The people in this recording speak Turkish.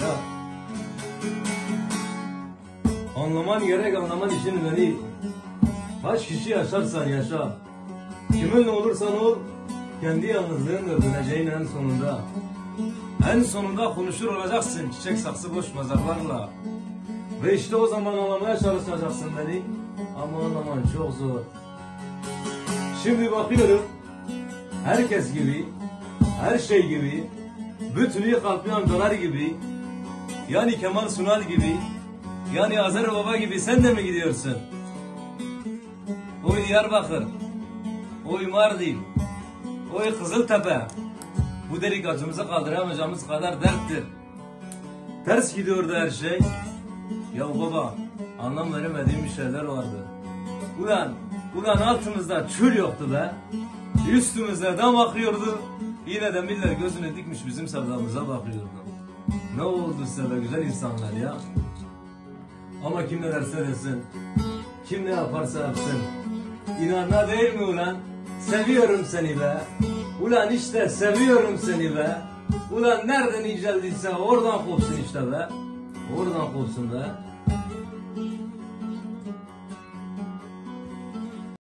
Ya. Anlaman gerek, anlaman işin beni. Kaç kişi yaşarsan yaşa. Kiminle olursan ol, kendi yalnızlığınla döneceğin en sonunda. En sonunda konuşur olacaksın çiçek saksı boş mezarlarla. Ve işte o zaman anlamaya çalışacaksın beni. Ama anlaman çok zor. Şimdi bakıyorum, herkes gibi, her şey gibi, bütünü kalpli amcalar gibi, yani Kemal Sunal gibi, yani Azer Baba gibi sen de mi gidiyorsun? Oy Diyarbakır, oy Mardin, oy Kızıltepe, bu delik acımızı kaldıramayacağımız kadar derttir. Ters gidiyordu her şey. Ya baba, anlam veremediğim bir şeyler vardı. Ulan altımızda çöl yoktu be. Üstümüze dam akıyordu. Yine de millet gözünü dikmiş bizim sevdamıza bakıyordu. Ne oldu size be güzel insanlar ya. Ama kim ne derse desin, kim ne yaparsa yapsın. İnanma değil mi ulan? Seviyorum seni be. Ulan işte seviyorum seni be. Ulan nereden inceldiyse oradan kopsun işte be. Oradan kopsun be.